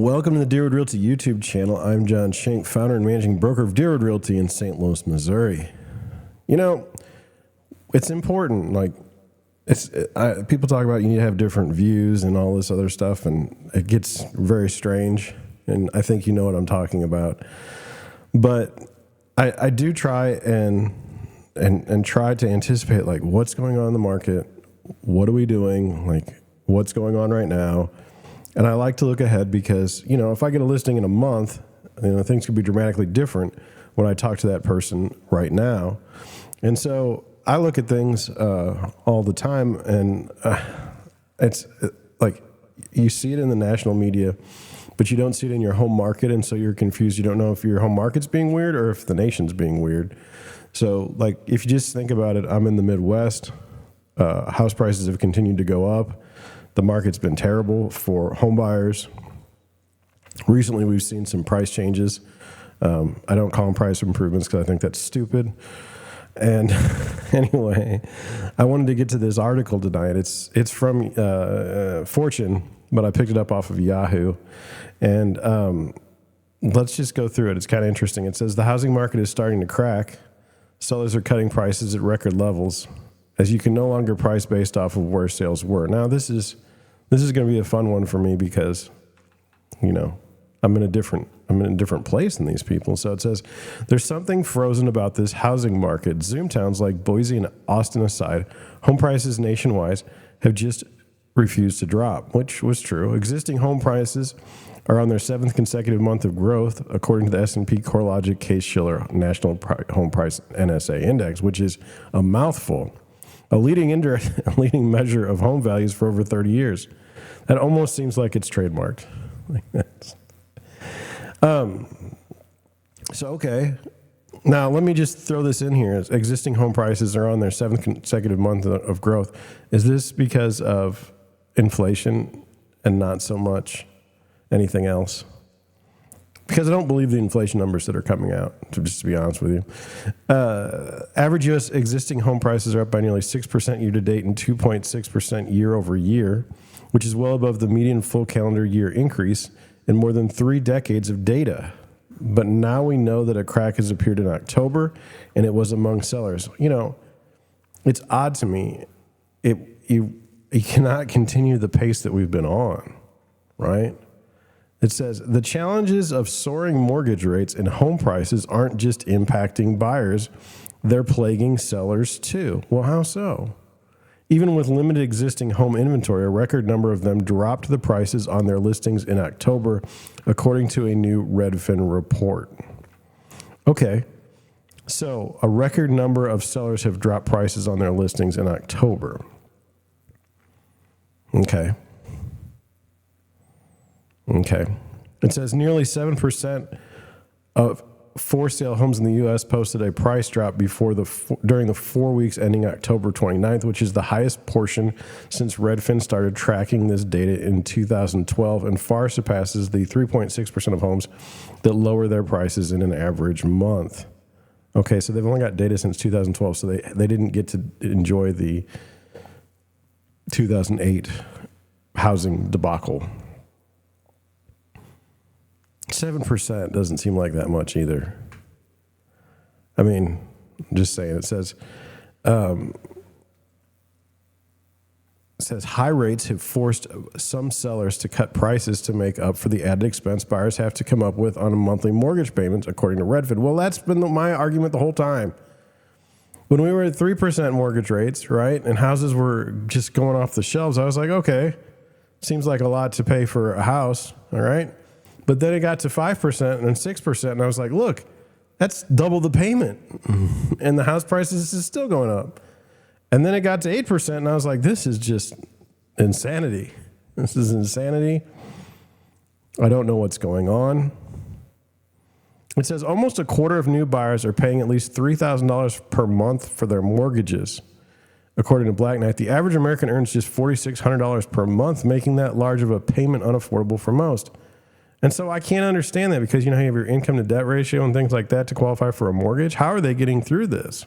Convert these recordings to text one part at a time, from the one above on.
Welcome to the Deerwood Realty YouTube channel. I'm John Schink, founder and managing broker of Deerwood Realty in St. Louis, Missouri. You know, it's important. People talk about you need to have different views and all this other stuff, and it gets very strange. And I think you know what I'm talking about. But I do try and try to anticipate what's going on in the market, what are we doing, what's going on right now. And I like to look ahead because, if I get a listing in a month, things could be dramatically different when I talk to that person right now. And so I look at things all the time, and it's like you see it in the national media, but you don't see it in your home market, and so you're confused. You don't know if your home market's being weird or if the nation's being weird. So, if you just think about it, I'm in the Midwest. House prices have continued to go up. The market's been terrible for home buyers. Recently, we've seen some price changes. I don't call them price improvements because I think that's stupid. And anyway, I wanted to get to this article tonight. It's from Fortune, but I picked it up off of Yahoo. And let's just go through it. It's kind of interesting. It says the housing market is starting to crack. Sellers are cutting prices at record levels, as you can no longer price based off of where sales were. Now, this is going to be a fun one for me because, I'm in a different place than these people. So it says, there's something frozen about this housing market. Zoom towns like Boise and Austin aside, home prices nationwide have just refused to drop, which was true. Existing home prices are on their seventh consecutive month of growth, according to the S&P CoreLogic Case-Shiller National Home Price NSA Index, which is a mouthful. A leading measure of home values for over 30 years. That almost seems like it's trademarked. Okay. Now, let me just throw this in here. Existing home prices are on their seventh consecutive month of growth. Is this because of inflation and not so much anything else? Because I don't believe the inflation numbers that are coming out, to be honest with you. Average U.S. existing home prices are up by nearly 6% year-to-date and 2.6% year-over-year, which is well above the median full calendar year increase in more than 3 decades of data. But now we know that a crack has appeared in October, and it was among sellers. It's odd to me. You cannot continue the pace that we've been on, right? It says, the challenges of soaring mortgage rates and home prices aren't just impacting buyers, they're plaguing sellers too. Well, how so? Even with limited existing home inventory, a record number of them dropped the prices on their listings in October, according to a new Redfin report. Okay, so a record number of sellers have dropped prices on their listings in October. Okay. It says nearly 7% of for-sale homes in the U.S. posted a price drop during the 4 weeks ending October 29th, which is the highest portion since Redfin started tracking this data in 2012 and far surpasses the 3.6% of homes that lower their prices in an average month. Okay, so they've only got data since 2012, so they didn't get to enjoy the 2008 housing debacle. 7% doesn't seem like that much either. I mean, just saying. It says high rates have forced some sellers to cut prices to make up for the added expense buyers have to come up with on a monthly mortgage payments, according to Redfin. Well, that's been my argument the whole time. When we were at 3% mortgage rates, right, and houses were just going off the shelves, I was like, okay, seems like a lot to pay for a house, all right? But then it got to 5% and then 6%, and I was like, look, that's double the payment. And the house prices is still going up. And then it got to 8%, and I was like, this is just insanity. This is insanity. I don't know what's going on. It says almost a quarter of new buyers are paying at least $3,000 per month for their mortgages. According to Black Knight, the average American earns just $4,600 per month, making that large of a payment unaffordable for most. And so I can't understand that because, you have your income to debt ratio and things like that to qualify for a mortgage. How are they getting through this?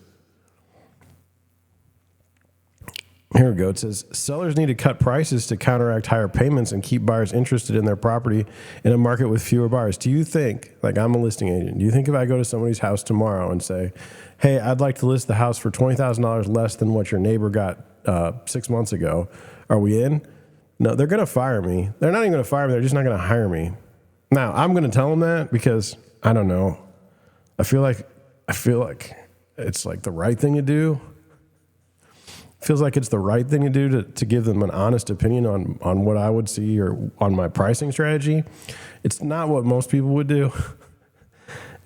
Here we go. It says sellers need to cut prices to counteract higher payments and keep buyers interested in their property in a market with fewer buyers. Do you think, like I'm a listing agent, do you think if I go to somebody's house tomorrow and say, hey, I'd like to list the house for $20,000 less than what your neighbor got 6 months ago, are we in? No, they're going to fire me. They're not even going to fire me. They're just not going to hire me. Now, I'm going to tell them that because, I don't know, I feel like it's like the right thing to do. Feels like it's the right thing to do to give them an honest opinion on what I would see or on my pricing strategy. It's not what most people would do.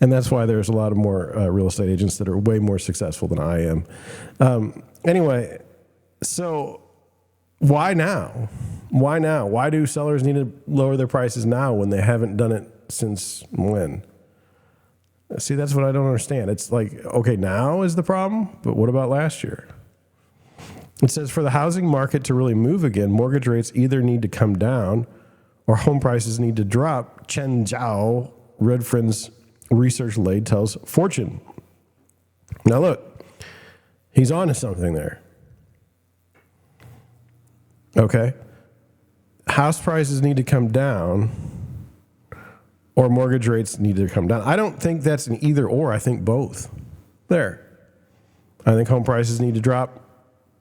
And that's why there's a lot of more real estate agents that are way more successful than I am. Anyway, so why now? Why now? Why do sellers need to lower their prices now when they haven't done it since when? See, that's what I don't understand. It's like, okay, now is the problem, but what about last year? It says for the housing market to really move again, mortgage rates either need to come down or home prices need to drop. Chen Zhao, Redfin's research lead, tells Fortune. Now look, he's on to something there. Okay. House prices need to come down or mortgage rates need to come down. I don't think that's an either or. I think both. There. I think home prices need to drop.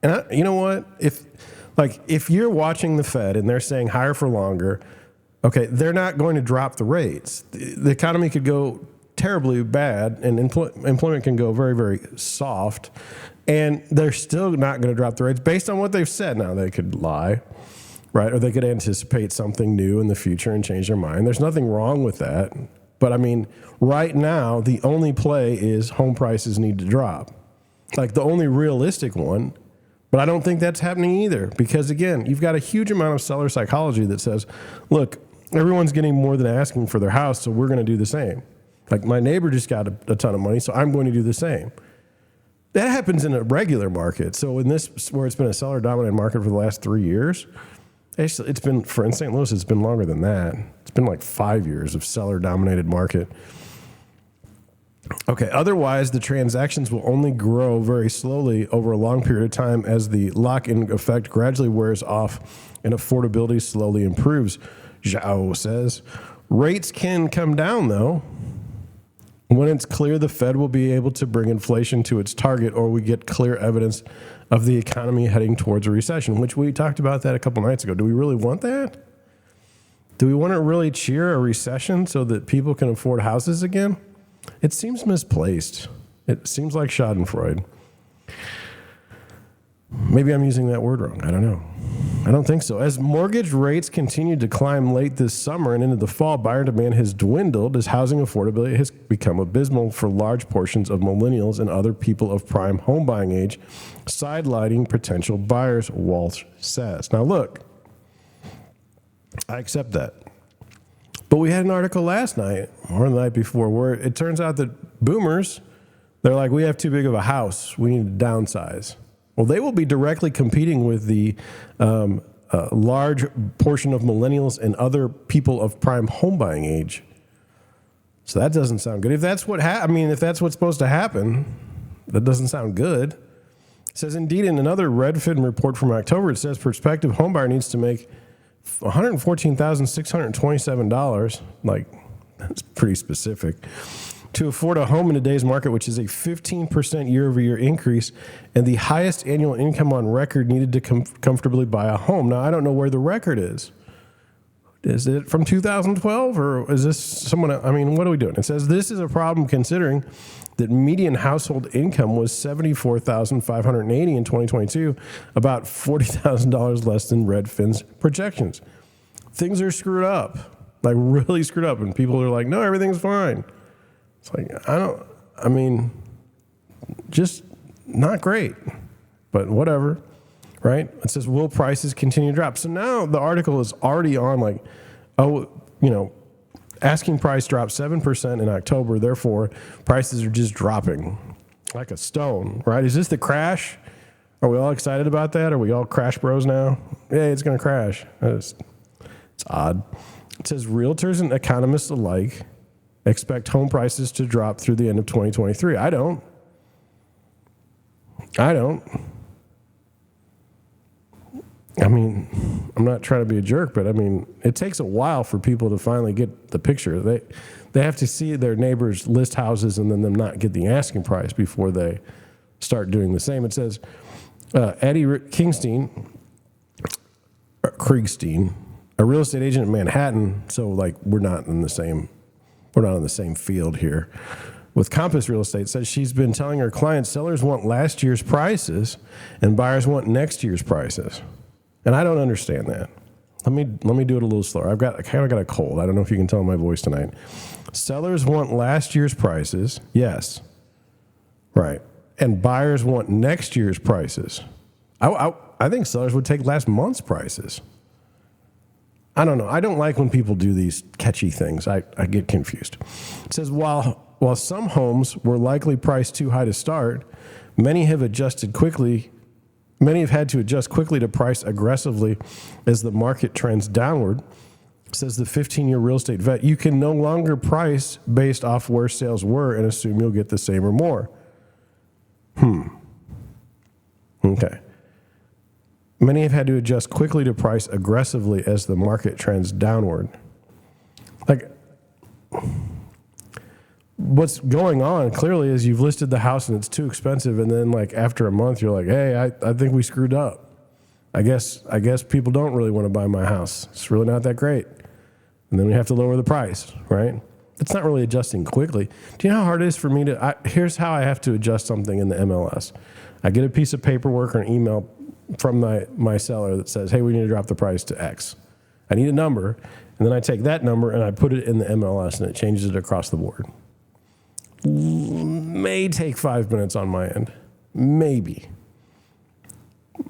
And you know what? If you're watching the Fed and they're saying higher for longer, okay, they're not going to drop the rates. The economy could go terribly bad and employment can go very, very soft, and they're still not going to drop the rates based on what they've said. Now, they could lie, right? Or they could anticipate something new in the future and change their mind. There's nothing wrong with that. But I mean, right now, the only play is home prices need to drop. Like the only realistic one. But I don't think that's happening either because, again, you've got a huge amount of seller psychology that says, look, everyone's getting more than asking for their house, so we're going to do the same. Like my neighbor just got a ton of money, so I'm going to do the same. That happens in a regular market. So in this, where it's been a seller-dominated market for the last 3 years, it's been, in St. Louis, it's been longer than that. It's been like 5 years of seller-dominated market. Okay, otherwise, the transactions will only grow very slowly over a long period of time as the lock-in effect gradually wears off and affordability slowly improves, Zhao says. Rates can come down, though, when it's clear the Fed will be able to bring inflation to its target or we get clear evidence of the economy heading towards a recession, which we talked about that a couple nights ago. Do we really want that? Do we want to really cheer a recession so that people can afford houses again? It seems misplaced. It seems like Schadenfreude. Maybe I'm using that word wrong. I don't know. I don't think so. As mortgage rates continued to climb late this summer and into the fall, buyer demand has dwindled as housing affordability has become abysmal for large portions of millennials and other people of prime home buying age, sidelining potential buyers, Walsh says. Now look, I accept that. But we had an article last night or the night before where it turns out that boomers, they're like, we have too big of a house. We need to downsize. Well, they will be directly competing with the large portion of millennials and other people of prime home buying age. So that doesn't sound good. If that's what if that's what's supposed to happen, that doesn't sound good. It says, indeed, in another Redfin report from October, it says prospective homebuyer needs to make $114,627, like that's pretty specific, to afford a home in today's market, which is a 15% year-over-year increase and the highest annual income on record needed to comfortably buy a home. Now, I don't know where the record is. Is it from 2012 or is this someone? I mean, what are we doing? It says this is a problem considering that median household income was $74,580 in 2022, about $40,000 less than Redfin's projections. Things are screwed up, like really screwed up, and people are like, no, everything's fine. It's like, just not great, but whatever, right? It says, will prices continue to drop? So now the article is already on like, asking price dropped 7% in October. Therefore, prices are just dropping like a stone, right? Is this the crash? Are we all excited about that? Are we all crash bros now? Yeah, it's going to crash. It's odd. It says realtors and economists alike expect home prices to drop through the end of 2023. I don't. I mean, I'm not trying to be a jerk, but I mean, it takes a while for people to finally get the picture. They have to see their neighbors list houses and then them not get the asking price before they start doing the same. It says Eddie Kriegstein, a real estate agent in Manhattan. So like we're not in the same field here. With Compass Real Estate, says she's been telling her clients sellers want last year's prices and buyers want next year's prices. And I don't understand that. Let me do it a little slower. I kind of got a cold. I don't know if you can tell in my voice tonight. Sellers want last year's prices. Yes. Right. And buyers want next year's prices. I think sellers would take last month's prices. I don't know. I don't like when people do these catchy things. I get confused. It says, while some homes were likely priced too high to start, many have had to adjust quickly to price aggressively as the market trends downward, says the 15-year real estate vet. You can no longer price based off where sales were and assume you'll get the same or more. Okay. Many have had to adjust quickly to price aggressively as the market trends downward. Like, what's going on clearly is you've listed the house and it's too expensive, and then like after a month you're like, hey, I think we screwed up. I guess people don't really want to buy my house. It's really not that great. And then we have to lower the price, right? It's not really adjusting quickly. Do you know how hard it is for me here's how I have to adjust something in the MLS. I get a piece of paperwork or an email from my seller that says, hey, we need to drop the price to X. I need a number, and then I take that number and I put it in the MLS and it changes it across the board. May take 5 minutes on my end. Maybe.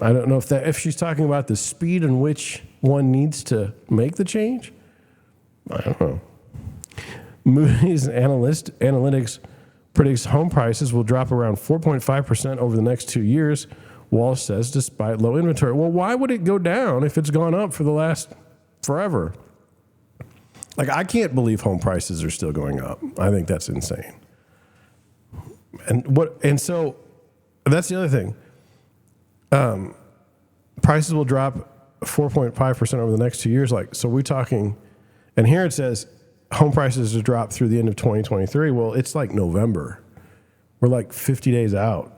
I don't know if she's talking about the speed in which one needs to make the change. I don't know. Moody's Analytics predicts home prices will drop around 4.5% over the next 2 years, Walsh says, despite low inventory. Well, why would it go down if it's gone up for the last forever? Like, I can't believe home prices are still going up. I think that's insane. And so that's the other thing. Prices will drop 4.5% over the next 2 years. Like, so we're talking, and here it says home prices will drop through the end of 2023. Well, it's like November. We're like 50 days out.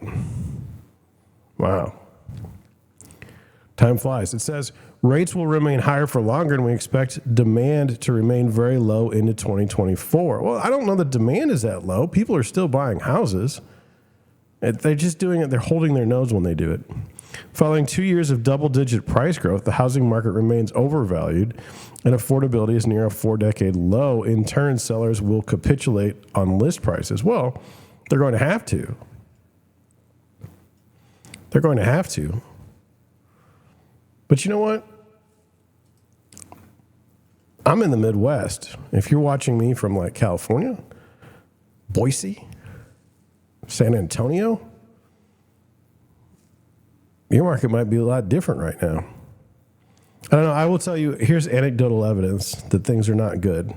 Wow. Time flies. It says rates will remain higher for longer, and we expect demand to remain very low into 2024. Well, I don't know that demand is that low. People are still buying houses. They're just doing it. They're holding their nose when they do it. Following 2 years of double-digit price growth, the housing market remains overvalued, and affordability is near a 4-decade low. In turn, sellers will capitulate on list prices. Well, they're going to have to. They're going to have to. But you know what? I'm in the Midwest. If you're watching me from like California, Boise, San Antonio, your market might be a lot different right now. I don't know. I will tell you, here's anecdotal evidence that things are not good.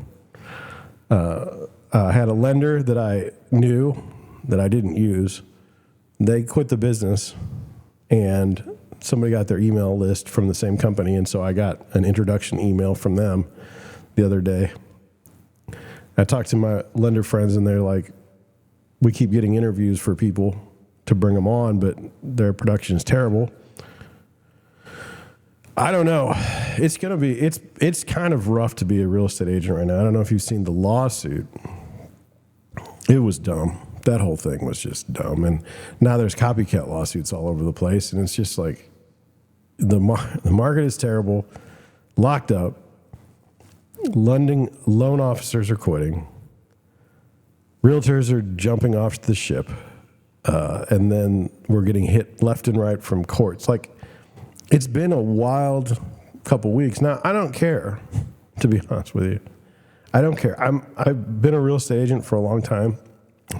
I had a lender that I knew that I didn't use. They quit the business, and somebody got their email list from the same company, and so I got an introduction email from them the other day. I talked to my lender friends, and they're like, we keep getting interviews for people to bring them on, but their production is terrible. I don't know. It's going to be, it's kind of rough to be a real estate agent right now. I don't know if you've seen the lawsuit. It was dumb. That whole thing was just dumb. And now there's copycat lawsuits all over the place. And it's just like the market is terrible, locked up. Loan officers are quitting. Realtors are jumping off the ship. And then we're getting hit left and right from courts. Like, it's been a wild couple weeks. Now, I don't care, to be honest with you. I don't care. I've been a real estate agent for a long time.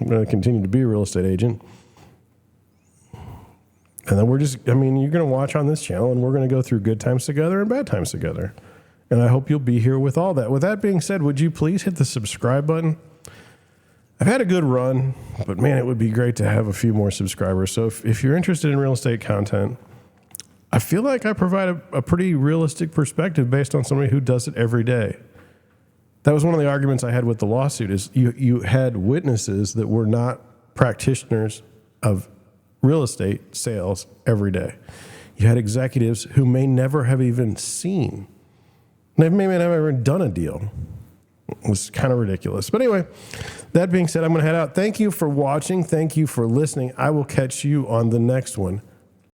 I'm going to continue to be a real estate agent. And then you're going to watch on this channel, and we're going to go through good times together and bad times together. And I hope you'll be here with all that. With that being said, would you please hit the subscribe button? I've had a good run, but man, it would be great to have a few more subscribers. So if you're interested in real estate content, I feel like I provide a pretty realistic perspective based on somebody who does it every day. That was one of the arguments I had with the lawsuit is you had witnesses that were not practitioners of real estate sales every day. You had executives who may never have even seen, they may never even done a deal. It was kind of ridiculous. But anyway, that being said, I'm going to head out. Thank you for watching. Thank you for listening. I will catch you on the next one.